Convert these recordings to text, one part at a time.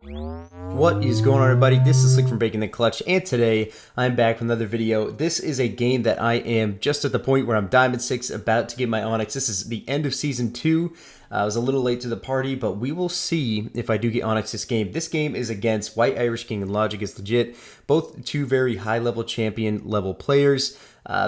What is going on, everybody? This is Slick from Breaking the Clutch, and today I'm back with another video. This is a game that I am just at the point where I'm Diamond 6, about to get my Onyx. This is the end of Season 2. I was a little late to the party, but we will see if I do get Onyx this game. This game is against White Irish King and Logic is legit. Both two very high-level champion-level players.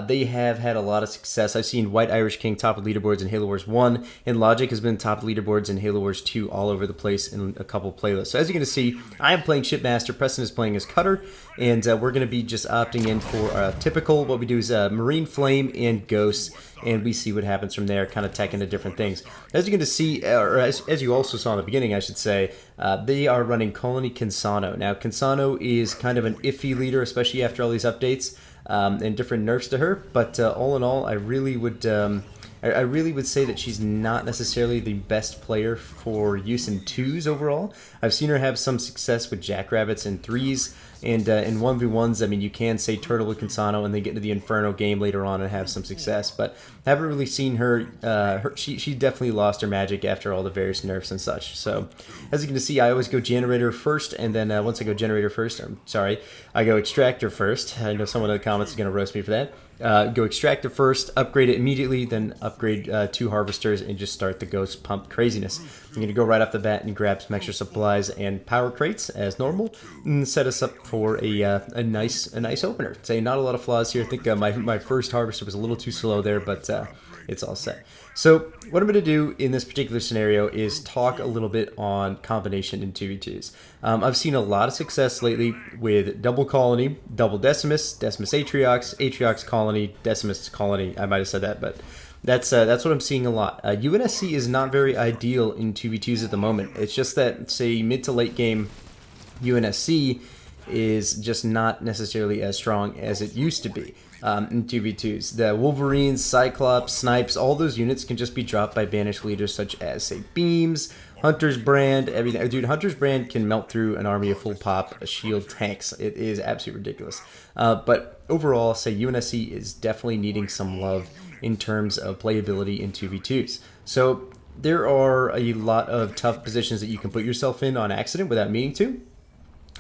They have had a lot of success. I've seen White Irish King top of leaderboards in Halo Wars 1, and Logic has been top of leaderboards in Halo Wars 2 all over the place in a couple playlists. So as you're going to see, I am playing Shipmaster, Preston is playing as Cutter, and we're going to be just opting in for typical. What we do is Marine Flame and Ghost, and we see what happens from there, kind of tech into different things. As you're going to see, or as you also saw in the beginning, I should say, they are running Colony Kinsano. Now, Kinsano is kind of an iffy leader, especially after all these updates. And different nerfs to her, but all in all, I really would say that she's not necessarily the best player for use in 2s overall. I've seen her have some success with Jackrabbits in 3s, and in 1v1s, I mean, you can say Turtle with Kinsano and then get into the Inferno game later on and have some success, but haven't really seen her, she definitely lost her magic after all the various nerfs and such. So, as you can see, I always go Generator first, and then once I go Generator first, I go Extractor first. I know someone in the comments is going to roast me for that. Go Extractor first, upgrade it immediately, then upgrade 2 Harvesters, and just start the Ghost Pump craziness. I'm going to go right off the bat and grab some extra supplies and power crates as normal, and set us up for a nice opener. Say not a lot of flaws here. I think my first Harvester was a little too slow there, but it's all set. So what I'm going to do in this particular scenario is talk a little bit on combination in 2v2s. I've seen a lot of success lately with double Colony, double Decimus, Decimus Atriox, Atriox Colony, Decimus Colony. I might have said that, but that's what I'm seeing a lot. UNSC is not very ideal in 2v2s at the moment. It's just that, say, mid to late game UNSC is just not necessarily as strong as it used to be. In 2v2s. The Wolverines, Cyclops, Snipes, all those units can just be dropped by banished leaders such as, say, Beams, Hunter's Brand, everything. Dude, Hunter's Brand can melt through an army of full pop shield tanks. It is absolutely ridiculous. But overall, say UNSC is definitely needing some love in terms of playability in 2v2s. So there are a lot of tough positions that you can put yourself in on accident without meaning to.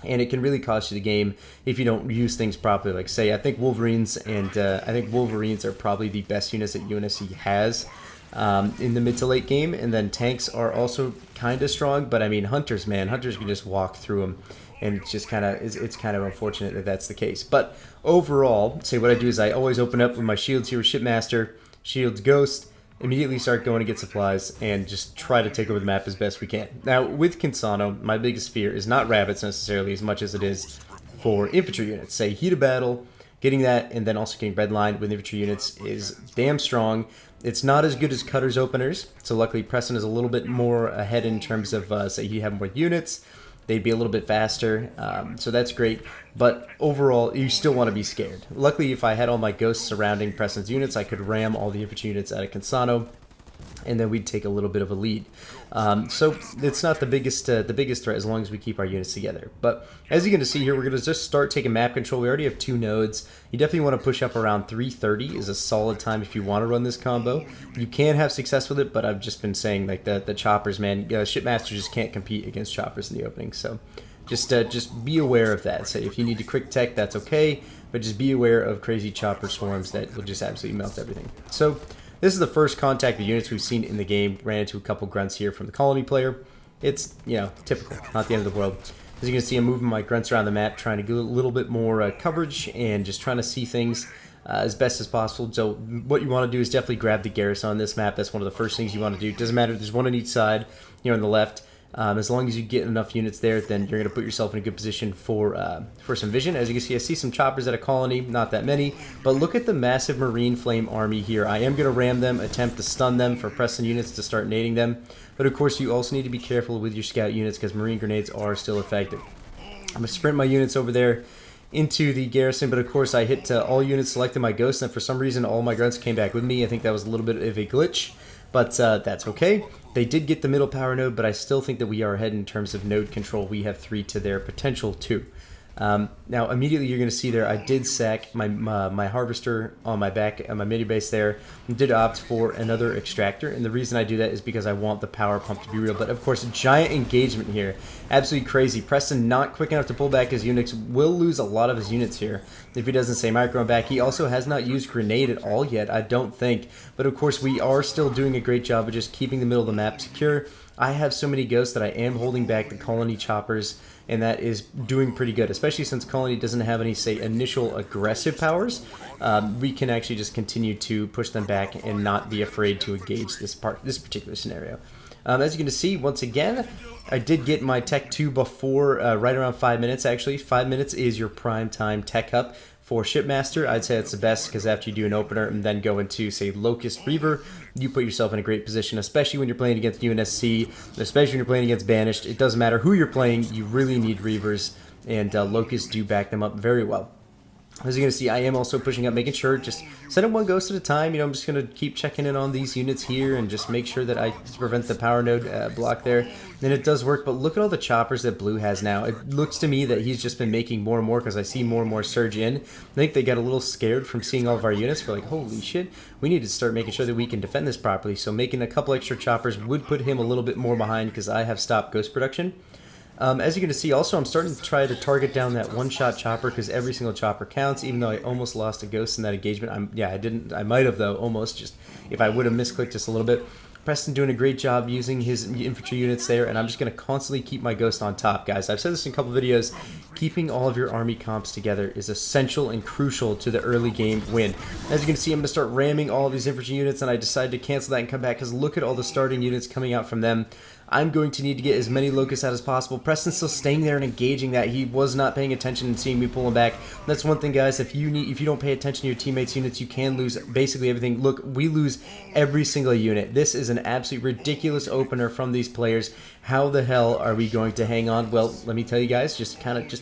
And it can really cost you the game if you don't use things properly. Like, say, I think Wolverines are probably the best units that UNSC has in the mid to late game. And then tanks are also kind of strong, but I mean, Hunters, man, Hunters can just walk through them, and it's just kind of unfortunate that that's the case. But overall, say what I do is I always open up with my shields here with Shipmaster, shields Ghost. Immediately start going to get supplies and just try to take over the map as best we can. Now, with Kinsano, my biggest fear is not rabbits necessarily as much as it is for infantry units. Say, heat of battle, getting that, and then also getting red line with infantry units is damn strong. It's not as good as Cutter's openers, so luckily Preston is a little bit more ahead in terms of, say, you have more units. They'd be a little bit faster, so that's great. But overall, you still want to be scared. Luckily, if I had all my ghosts surrounding Preston's units, I could ram all the infantry units out of Kinsano, and then we'd take a little bit of a lead. So it's not the biggest threat as long as we keep our units together. But as you're going to see here, we're going to just start taking map control. We already have 2 nodes. You definitely want to push up around 330 is a solid time if you want to run this combo. You can have success with it, but I've just been saying, like, the choppers, man, Shipmaster just can't compete against choppers in the opening. So just be aware of that. So if you need to quick tech, that's okay, but just be aware of crazy chopper swarms that will just absolutely melt everything. So this is the first contact with units we've seen in the game. Ran into a couple grunts here from the Colony player. It's, you know, typical, not the end of the world. As you can see, I'm moving my grunts around the map, trying to get a little bit more coverage and just trying to see things as best as possible. So what you want to do is definitely grab the garrison on this map. That's one of the first things you want to do. It doesn't matter if there's one on each side, you know, on the left. As long as you get enough units there, then you're going to put yourself in a good position for some vision. As you can see, I see some choppers at a Colony, not that many, but look at the massive Marine Flame army here. I am going to ram them, attempt to stun them for Preston units to start nading them, but of course you also need to be careful with your scout units because Marine grenades are still effective. I'm going to sprint my units over there into the garrison, but of course I hit all units, selected my ghosts, and for some reason all my grunts came back with me. I think that was a little bit of a glitch, but that's okay. They did get the middle power node, but I still think that we are ahead in terms of node control. We have 3 to their potential 2. Now immediately you're going to see there I did sack my harvester on my back on my mini base there, and did opt for another extractor, and the reason I do that is because I want the power pump to be real. But of course, a giant engagement here, absolutely crazy. Preston not quick enough to pull back his units, will lose a lot of his units here if he doesn't say micro back. He also has not used grenade at all yet, I don't think, but of course we are still doing a great job of just keeping the middle of the map secure. I have so many ghosts that I am holding back the colony choppers, and that is doing pretty good, especially since colony doesn't have any, say, initial aggressive powers. We can actually just continue to push them back and not be afraid to engage this particular scenario. As you can see, once again, I did get my Tech 2 before, right around 5 minutes actually. 5 minutes is your prime time Tech up for Shipmaster. I'd say it's the best because after you do an opener and then go into, say, Locust Reaver, you put yourself in a great position, especially when you're playing against UNSC, especially when you're playing against Banished. It doesn't matter who you're playing, you really need Reavers, and Locusts do back them up very well. As you're going to see, I am also pushing up, making sure, just send them one ghost at a time. You know, I'm just going to keep checking in on these units here and just make sure that I prevent the power node block there. And it does work, but look at all the choppers that Blue has now. It looks to me that he's just been making more and more because I see more and more surge in. I think they got a little scared from seeing all of our units. We're like, holy shit, we need to start making sure that we can defend this properly. So making a couple extra choppers would put him a little bit more behind because I have stopped ghost production. As you're going to see, also, I'm starting to try to target down that one-shot chopper because every single chopper counts, even though I almost lost a ghost in that engagement. I might have, though, almost, just if I would have misclicked just a little bit. Preston doing a great job using his infantry units there, and I'm just going to constantly keep my ghost on top, guys. I've said this in a couple videos. Keeping all of your army comps together is essential and crucial to the early game win. As you can see, I'm going to start ramming all of these infantry units, and I decided to cancel that and come back because look at all the starting units coming out from them. I'm going to need to get as many locusts out as possible. Preston's still staying there and engaging that. He was not paying attention and seeing me pull him back. That's one thing, guys. If you don't pay attention to your teammates' units, you can lose basically everything. Look, we lose every single unit. This is an absolutely ridiculous opener from these players. How the hell are we going to hang on? Well, let me tell you guys, just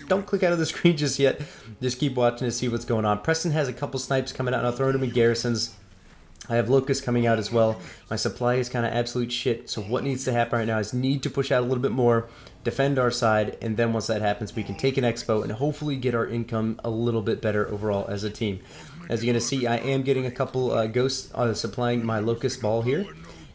don't click out of the screen just yet. Just keep watching to see what's going on. Preston has a couple snipes coming out, and I'll throw them in garrisons. I have Locust coming out as well. My supply is kind of absolute shit, so what needs to happen right now is need to push out a little bit more, defend our side, and then once that happens, we can take an expo and hopefully get our income a little bit better overall as a team. As you're going to see, I am getting a couple ghosts supplying my Locust ball here,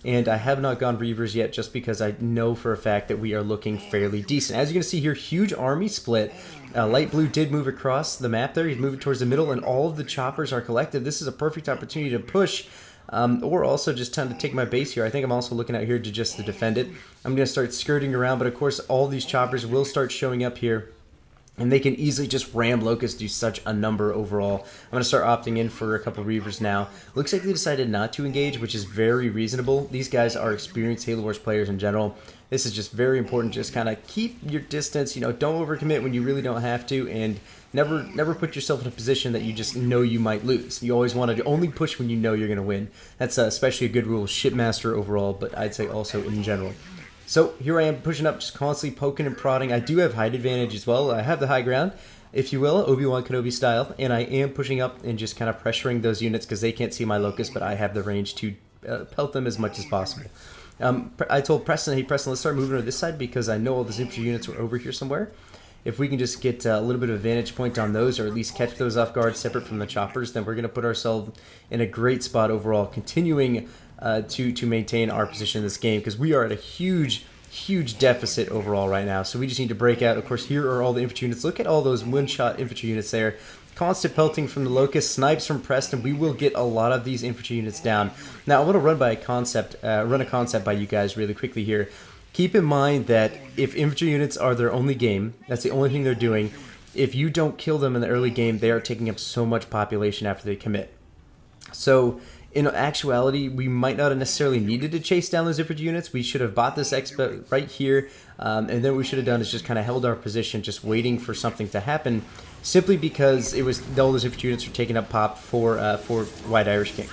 and I have not gone Reavers yet just because I know for a fact that we are looking fairly decent. As you can see here, huge army split. Light Blue did move across the map there. He's moving towards the middle, and all of the choppers are collected. This is a perfect opportunity to push, or also just time to take my base here. I think I'm also looking out here to just to defend it. I'm going to start skirting around, but of course all these choppers will start showing up here, and they can easily just ram Locust, do such a number overall. I'm going to start opting in for a couple Reavers now. Looks like they decided not to engage, which is very reasonable. These guys are experienced Halo Wars players in general. This is just very important. Just kind of keep your distance. You know, don't overcommit when you really don't have to, and never put yourself in a position that you just know you might lose. You always want to only push when you know you're going to win. That's especially a good rule, Shipmaster overall, but I'd say also in general. So here I am pushing up, just constantly poking and prodding. I do have height advantage as well. I have the high ground, if you will, Obi-Wan Kenobi style, and I am pushing up and just kind of pressuring those units because they can't see my Locust, but I have the range to pelt them as much as possible. I told Preston, hey Preston, let's start moving to this side because I know all those infantry units were over here somewhere. If we can just get a little bit of a vantage point on those, or at least catch those off guard separate from the choppers, then we're going to put ourselves in a great spot overall, continuing to maintain our position in this game because we are at a huge deficit overall right now. So we just need to break out. Of course, here are all the infantry units. Look at all those one-shot infantry units there. Constant pelting from the Locust, snipes from Preston. We will get a lot of these infantry units down. Now, I want to run a concept by you guys really quickly here. Keep in mind that if infantry units are their only game, that's the only thing they're doing. If you don't kill them in the early game, they are taking up so much population after they commit. So in actuality, we might not have necessarily needed to chase down those infantry units. We should have bought this expo right here, and then what we should have done is just kind of held our position, just waiting for something to happen, simply because it was all those infantry units were taking up pop for White Irish King.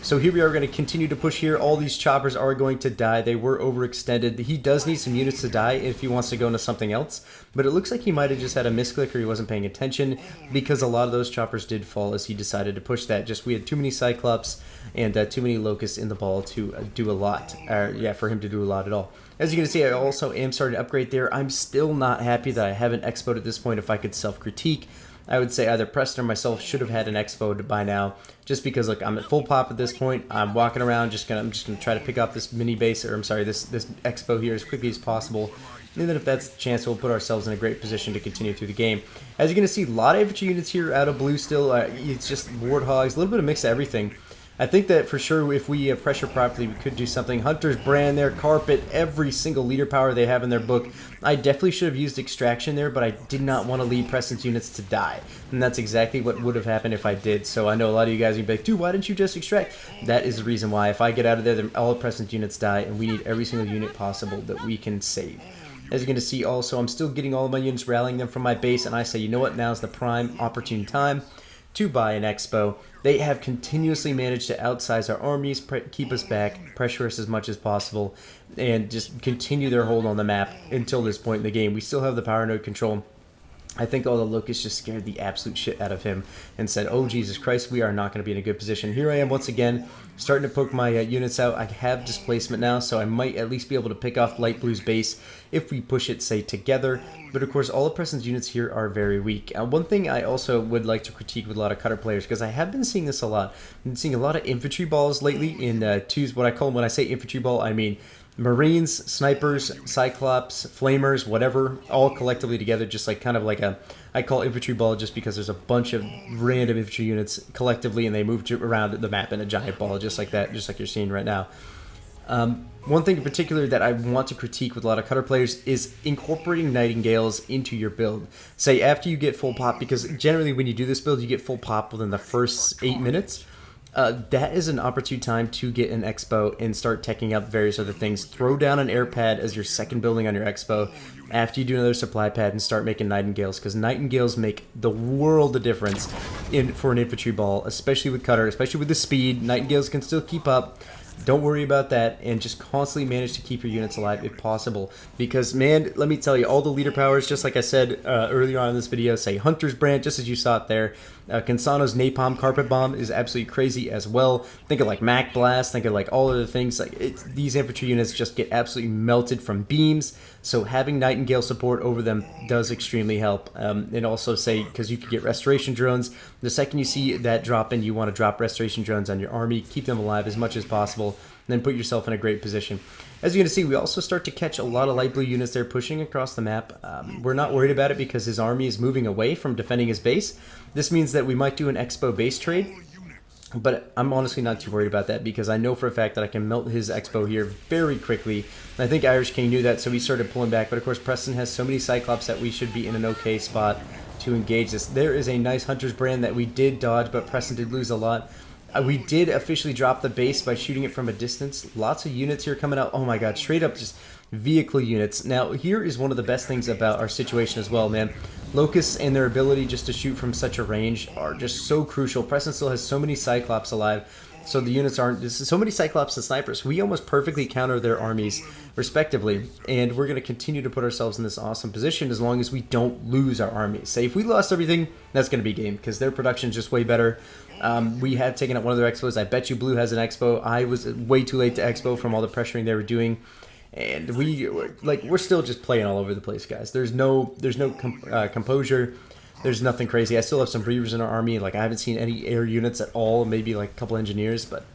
So here we are going to continue to push here. All these choppers are going to die. They were overextended. He does need some units to die if he wants to go into something else, but it looks like he might have just had a misclick or he wasn't paying attention, because a lot of those choppers did fall as he decided to push that. Just we had too many Cyclops and too many Locusts in the ball to do a lot. Yeah, for him to do a lot at all. As you can see, I also am starting to upgrade there. I'm still not happy that I haven't expoed at this point. If I could self-critique, I would say either Preston or myself should have had an expo by now, just because look, I'm at full pop at this point. I'm walking around, I'm just gonna try to pick up this mini base, or I'm sorry, this expo here as quickly as possible. And then if that's the chance, we'll put ourselves in a great position to continue through the game. As you're gonna see, a lot of infantry units here out of blue still. It's just warthogs, a little bit of mix of everything. I think that for sure if we pressure properly, we could do something. Hunter's Brand there, Carpet, every single leader power they have in their book. I definitely should have used Extraction there, but I did not want to leave Preston's units to die. And that's exactly what would have happened if I did. So I know a lot of you guys would be like, dude, why didn't you just extract? That is the reason why. If I get out of there, then all of Preston's units die, and we need every single unit possible that we can save. As you're going to see also, I'm still getting all of my units, rallying them from my base, and I say, you know what, now's the prime opportune time to buy an expo. They have continuously managed to outsize our armies, keep us back, pressure us as much as possible, and just continue their hold on the map until this point in the game. We still have the power node control. I think all the Locusts just scared the absolute shit out of him and said, oh Jesus Christ, we are not going to be in a good position. Here I am once again, starting to poke my units out. I have displacement now, so I might at least be able to pick off Light Blue's base if we push it, say, together. But of course, all of Preston's units here are very weak. One thing I also would like to critique with a lot of cutter players, because I have been seeing this a lot. I've been seeing a lot of infantry balls lately in twos. What I call them, when I say infantry ball, I mean Marines, snipers, Cyclops, flamers, whatever, all collectively together, just like kind of like a, I call infantry ball just because there's a bunch of random infantry units collectively and they move around the map in a giant ball, just like that, just like you're seeing right now. One thing in particular that I want to critique with a lot of cutter players is incorporating Nightingales into your build. Say after you get full pop, because generally when you do this build, you get full pop within the first 8 minutes. That is an opportune time to get an expo and start teching up various other things. Throw down an air pad as your second building on your expo after you do another supply pad and start making Nightingales, because Nightingales make the world of difference for an infantry ball, especially with cutter, especially with the speed. Nightingales can still keep up. Don't worry about that, and just constantly manage to keep your units alive if possible. Because, man, let me tell you, all the leader powers, just like I said earlier on in this video, say Hunter's Brand, just as you saw it there. Consano's Napalm Carpet Bomb is absolutely crazy as well. Think of like Mac Blast, think of like all other things. Like these infantry units just get absolutely melted from beams, so having Nightingale support over them does extremely help. And also say, because you could get restoration drones, the second you see that drop in, you want to drop restoration drones on your army, keep them alive as much as possible, and then put yourself in a great position. As you're going to see, we also start to catch a lot of light blue units there pushing across the map. We're not worried about it because his army is moving away from defending his base. This means that we might do an expo base trade, but I'm honestly not too worried about that because I know for a fact that I can melt his expo here very quickly. And I think Irish King knew that, so he started pulling back. But of course, Preston has so many Cyclops that we should be in an okay spot to engage this. There is a nice Hunter's Brand that we did dodge, but Preston did lose a lot. We did officially drop the base by shooting it from a distance. Lots of units here coming out. Oh my god, straight up just vehicle units. Now, here is one of the best things about our situation as well, man. Locusts and their ability just to shoot from such a range are just so crucial. Preston still has so many Cyclops alive, so the units aren't... This is so many Cyclops and Snipers. We almost perfectly counter their armies, respectively, and we're going to continue to put ourselves in this awesome position as long as we don't lose our armies. Say, if we lost everything, that's going to be game, because their production is just way better. We have taken out one of their expos. I bet you Blue has an expo. I was way too late to expo from all the pressuring they were doing, and we're still just playing all over the place, guys. There's no composure. There's nothing crazy. I still have some Reavers in our army. Like, I haven't seen any air units at all. Maybe like a couple engineers, but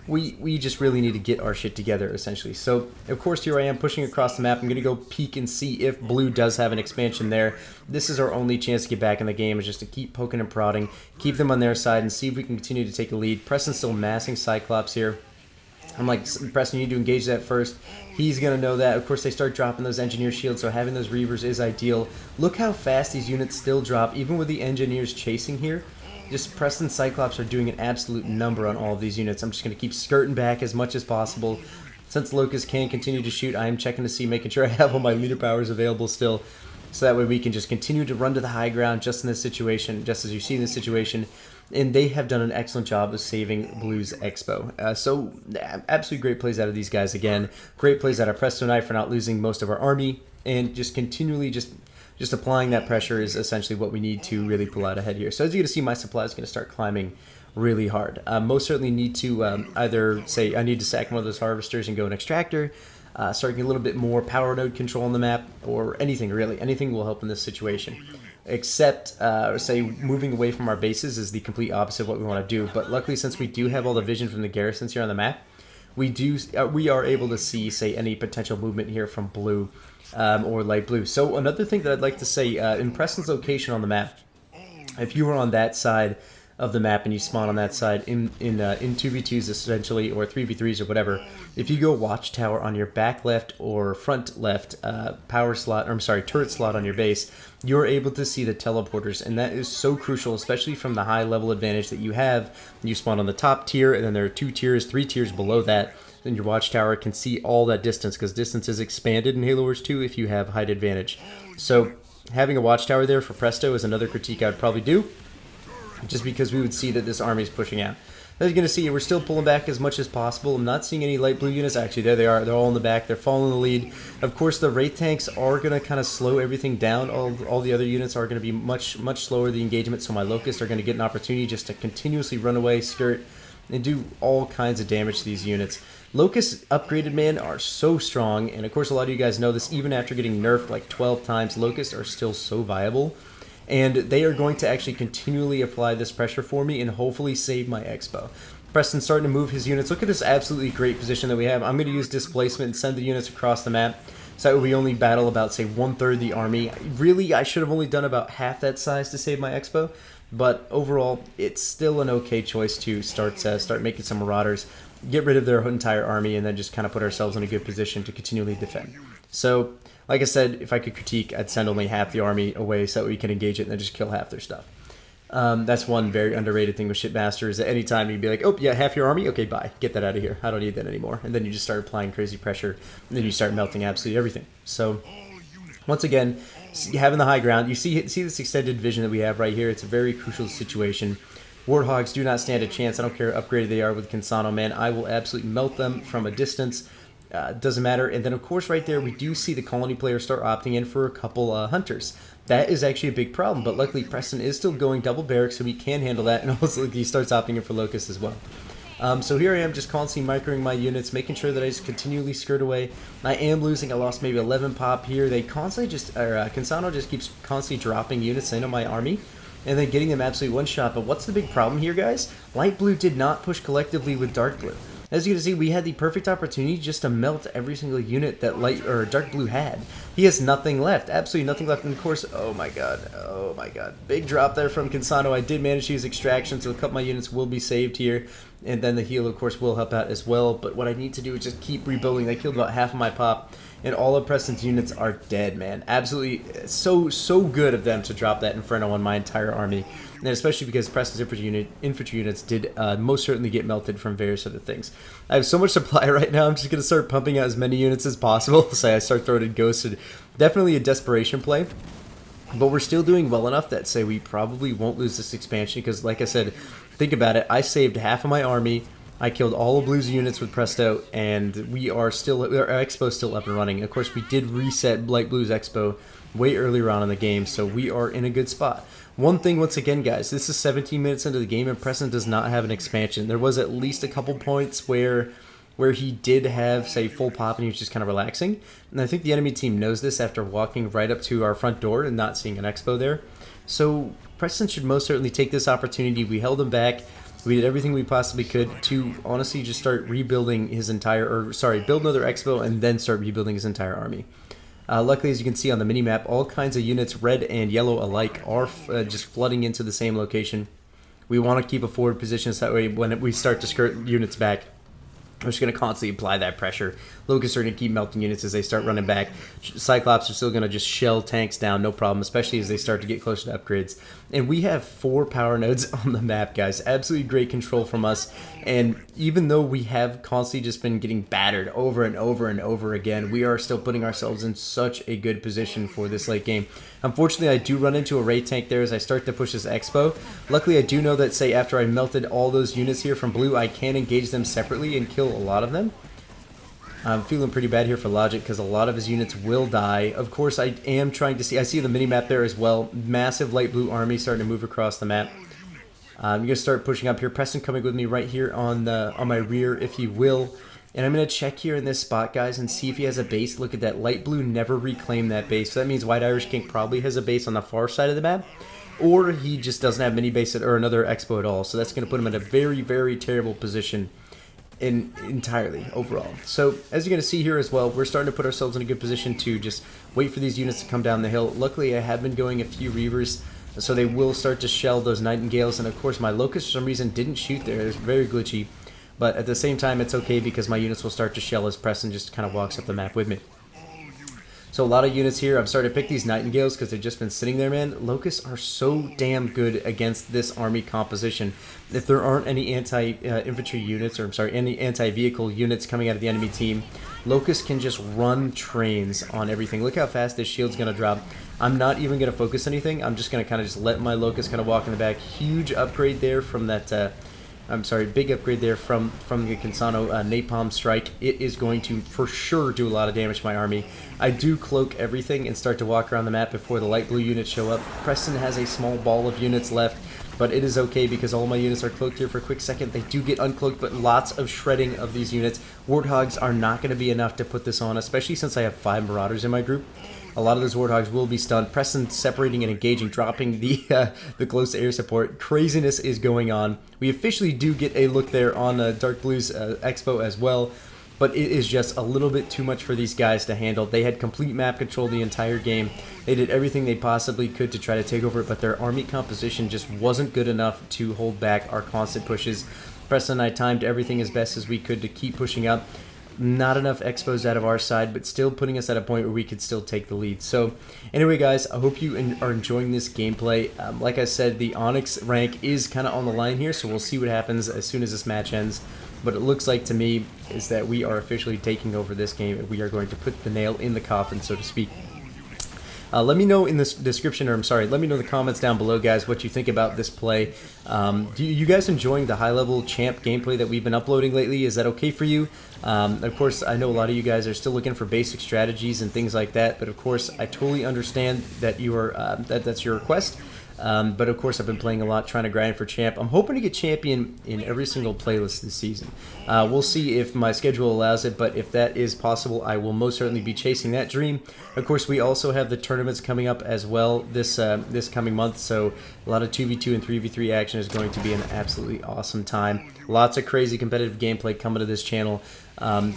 we just really need to get our shit together, essentially. So, of course, here I am pushing across the map. I'm going to go peek and see if Blue does have an expansion there. This is our only chance to get back in the game, is just to keep poking and prodding, keep them on their side, and see if we can continue to take a lead. Preston's still massing Cyclops here. I'm like, Preston, you need to engage that first. He's going to know that. Of course, they start dropping those engineer shields, so having those Reavers is ideal. Look how fast these units still drop, even with the engineers chasing here. Just Preston Cyclops are doing an absolute number on all of these units. I'm just going to keep skirting back as much as possible. Since Locust can continue to shoot, I am checking to see, making sure I have all my leader powers available still, so that way we can just continue to run to the high ground just in this situation, just as you see in this situation. and they have done an excellent job of saving Blue's Expo. So absolutely great plays out of these guys again. Great plays out of Presto and I for not losing most of our army, and just continually just applying that pressure is essentially what we need to really pull out ahead here. So as you're going to see, my supply is going to start climbing really hard. Most certainly need to either say I need to sack one of those harvesters and go an extractor, start getting a little bit more power node control on the map, or anything really. Anything will help in this situation. Except, say, moving away from our bases is the complete opposite of what we want to do. But luckily, since we do have all the vision from the garrisons here on the map, we are able to see, say, any potential movement here from blue or light blue. So another thing that I'd like to say, in Preston's location on the map, if you were on that side of the map and you spawn on that side in 2v2s essentially, or 3v3s or whatever, if you go watchtower on your back left or front left turret slot on your base, you're able to see the teleporters, and that is so crucial, especially from the high level advantage that you have. You spawn on the top tier, and then there are 2 tiers, 3 tiers below that, then your watchtower can see all that distance, because distance is expanded in Halo Wars 2 if you have height advantage. So having a watchtower there for Presto is another critique I would probably do, just because we would see that this army is pushing out. As you're going to see, we're still pulling back as much as possible. I'm not seeing any light blue units. Actually, there they are. They're all in the back. They're following the lead. Of course, the Wraith tanks are going to kind of slow everything down. All the other units are going to be much slower, the engagement, so my Locusts are going to get an opportunity just to continuously run away, skirt, and do all kinds of damage to these units. Locusts upgraded, man, are so strong, and of course a lot of you guys know this, even after getting nerfed like 12 times, Locusts are still so viable. And they are going to actually continually apply this pressure for me and hopefully save my Expo. Preston's starting to move his units. Look at this absolutely great position that we have. I'm going to use displacement and send the units across the map. So that we only battle about, say, 1/3 the army. Really, I should have only done about half that size to save my Expo. But overall, it's still an okay choice to start making some Marauders, get rid of their entire army, and then just kind of put ourselves in a good position to continually defend. So, like I said, if I could critique, I'd send only half the army away so that we can engage it and then just kill half their stuff. That's one very underrated thing with Shipmaster, is that anytime you'd be like, oh, yeah, half your army? Okay, bye. Get that out of here. I don't need that anymore. And then you just start applying crazy pressure, and then you start melting absolutely everything. So, once again, having the high ground, you see this extended vision that we have right here. It's a very crucial situation. Warthogs do not stand a chance. I don't care how upgraded they are with Cansano, man. I will absolutely melt them from a distance. Doesn't matter. And then, of course, right there, we do see the colony players start opting in for a couple hunters. That is actually a big problem, but luckily Preston is still going double barracks, so he can handle that, and also he starts opting in for Locust as well. So here I am just constantly microing my units, making sure that I just continually skirt away. I am losing. I lost maybe 11 pop here. They constantly Cansano just keeps constantly dropping units into my army, and then getting them absolutely one-shot. But what's the big problem here, guys? Light blue did not push collectively with dark blue. As you can see, we had the perfect opportunity just to melt every single unit that dark blue had. He has nothing left, absolutely nothing left. And of course, oh my god, big drop there from Cansano. I did manage to use extraction, so a couple of my units will be saved here, and then the heal, of course, will help out as well. But what I need to do is just keep rebuilding. They killed about half of my pop, and all of Preston's units are dead, man. Absolutely, so good of them to drop that Inferno on my entire army. And especially because Preston's infantry units did most certainly get melted from various other things. I have so much supply right now, I'm just going to start pumping out as many units as possible. So I start throwing in Ghosted. Definitely a desperation play. But we're still doing well enough that, say, we probably won't lose this expansion. Because, like I said, think about it. I saved half of my army. I killed all of Blue's units with Presto. And our Expo is still up and running. Of course, we did reset Light Blue's Expo way earlier on in the game. So we are in a good spot. One thing, once again, guys, this is 17 minutes into the game, and Preston does not have an expansion. There was at least a couple points where he did have, say, full pop, and he was just kind of relaxing. And I think the enemy team knows this after walking right up to our front door and not seeing an Expo there. So Preston should most certainly take this opportunity. We held him back. We did everything we possibly could to honestly just start rebuilding his build another Expo and then start rebuilding his entire army. Luckily, as you can see on the minimap, all kinds of units, red and yellow alike, are just flooding into the same location. We want to keep a forward position so that way when we start to skirt units back, I'm just going to constantly apply that pressure. Locust are going to keep melting units as they start running back. Cyclops are still going to just shell tanks down, no problem, especially as they start to get closer to upgrades. And we have 4 power nodes on the map, guys. Absolutely great control from us. And even though we have constantly just been getting battered over and over and over again, we are still putting ourselves in such a good position for this late game. Unfortunately, I do run into a raid tank there as I start to push this expo. Luckily, I do know that, say, after I melted all those units here from blue, I can engage them separately and kill a lot of them. I'm feeling pretty bad here for Logic because a lot of his units will die. Of course, I am trying to see... I see the mini-map there as well. Massive light blue army starting to move across the map. I'm going to start pushing up here. Preston coming with me right here on my rear, if he will. And I'm going to check here in this spot, guys, and see if he has a base. Look at that. Light blue never reclaimed that base. So that means White Irish King probably has a base on the far side of the map. Or he just doesn't have mini base or another expo at all. So that's going to put him in a very, very terrible position entirely overall. So as you're going to see here as well, we're starting to put ourselves in a good position to just wait for these units to come down the hill. Luckily, I have been going a few Reavers, so they will start to shell those Nightingales. And of course, my Locust for some reason didn't shoot there. It's very glitchy. But at the same time, it's okay because my units will start to shell as Preston just kind of walks up the map with me. So a lot of units here. I'm starting to pick these Nightingales because they've just been sitting there, man. Locusts are so damn good against this army composition. If there aren't any anti-infantry units, or I'm sorry, any anti-vehicle units coming out of the enemy team, Locust can just run trains on everything. Look how fast this shield's going to drop. I'm not even going to focus anything. I'm just going to kind of just let my Locust kind of walk in the back. Huge upgrade there from that... I'm sorry, big upgrade there from the Kinsano Napalm Strike. It is going to, for sure, do a lot of damage to my army. I do cloak everything and start to walk around the map before the light blue units show up. Preston has a small ball of units left, but it is okay because all my units are cloaked here for a quick second. They do get uncloaked, but lots of shredding of these units. Warthogs are not going to be enough to put this on, especially since I have 5 Marauders in my group. A lot of those Warthogs will be stunned. Preston separating and engaging, dropping the close air support. Craziness is going on. We officially do get a look there on Dark Blue's Expo as well, but it is just a little bit too much for these guys to handle. They had complete map control the entire game. They did everything they possibly could to try to take over it, but their army composition just wasn't good enough to hold back our constant pushes. Preston and I timed everything as best as we could to keep pushing up. Not enough expos out of our side, but still putting us at a point where we could still take the lead. So anyway, guys, I hope you are enjoying this gameplay. Like I said, the Onyx rank is kind of on the line here, so we'll see what happens as soon as this match ends. But it looks like to me is that we are officially taking over this game, and we are going to put the nail in the coffin, so to speak. Let me know in the description, or I'm sorry, let me know in the comments down below, guys, what you think about this play. Do you guys enjoying the high-level champ gameplay that we've been uploading lately? Is that okay for you? Of course, I know a lot of you guys are still looking for basic strategies and things like that, but of course, I totally understand that you are that's your request. But of course, I've been playing a lot, trying to grind for champ. I'm hoping to get champion in every single playlist this season. We'll see if my schedule allows it, but if that is possible, I will most certainly be chasing that dream. Of course, we also have the tournaments coming up as well this coming month, so a lot of 2v2 and 3v3 action is going to be an absolutely awesome time. Lots of crazy competitive gameplay coming to this channel.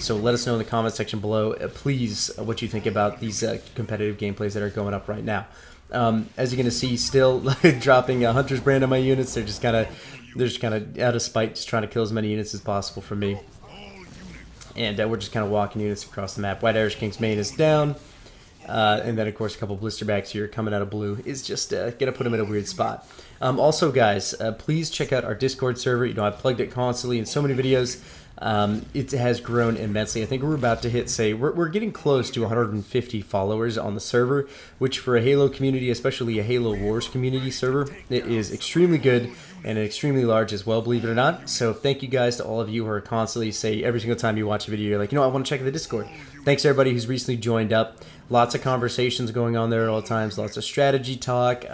So let us know in the comment section below, please, what you think about these competitive gameplays that are going up right now. As you're going to see, still dropping Hunter's Brand on my units. They're just kind of out of spite, just trying to kill as many units as possible for me. And we're just kind of walking units across the map. White Irish King's main is down. And then, of course, a couple Blisterbacks here coming out of blue is just going to put them in a weird spot. Also, guys, please check out our Discord server. You know, I've plugged it constantly in so many videos. It has grown immensely. I think we're about to hit, say, we're getting close to 150 followers on the server, which for a Halo community, especially a Halo Wars community server, it is extremely good and extremely large as well, believe it or not. So thank you guys to all of you who are constantly, say, every single time you watch a video, you're like, you know, I want to check out the Discord. Thanks to everybody who's recently joined up. Lots of conversations going on there at all times, lots of strategy talk.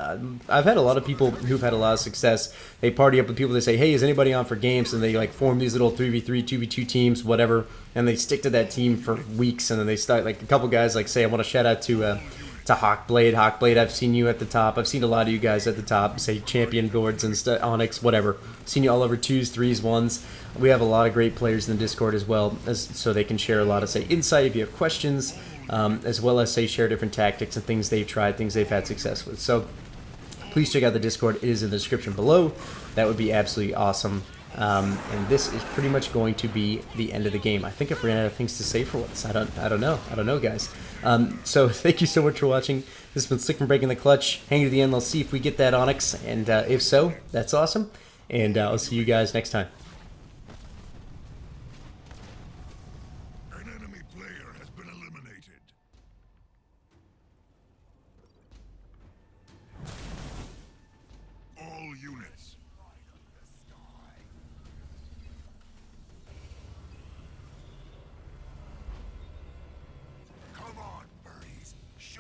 I've had a lot of people who've had a lot of success. They party up with people that say, hey, is anybody on for games? And they like form these little 3v3, 2v2 teams, whatever, and they stick to that team for weeks, and then they start, like a couple guys like say, I want to shout out to Hawkblade. Hawkblade, I've seen you at the top. I've seen a lot of you guys at the top, say Champion Gourds and Onyx, whatever. Seen you all over 2s, 3s, 1s. We have a lot of great players in the Discord as well, so they can share a lot of, say, insight if you have questions, as well as, say, share different tactics and things they've tried, things they've had success with. So please check out the Discord. It is in the description below. That would be absolutely awesome. And this is pretty much going to be the end of the game. I think I've ran out of things to say for once. I don't know, guys. So thank you so much for watching. This has been Slick from Breaking the Clutch. Hang to the end. Let's see if we get that Onyx, and if so, that's awesome. And I'll see you guys next time. An enemy player has been eliminated. All units. Come on, birdies.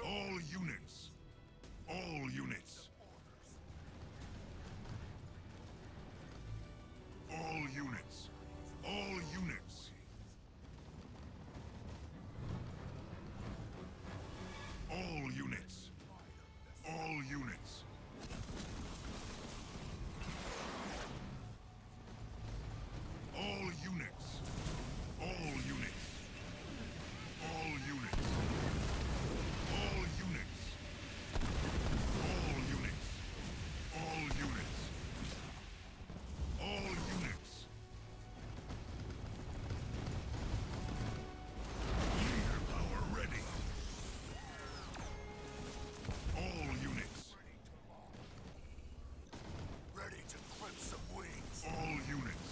All units. All units. All units. All units. All units. All units. All units. All units. All units. All units. All units. All units. All units. Leader power ready. All units. Ready to clip some wings. All units.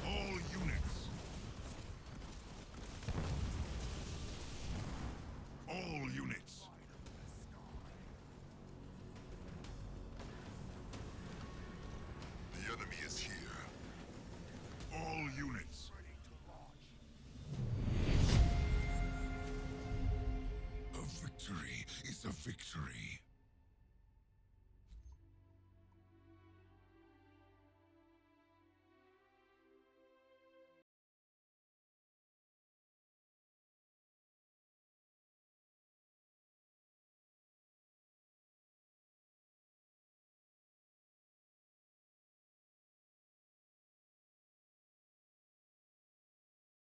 All units. All units. The enemy is here. All units. A victory is a victory.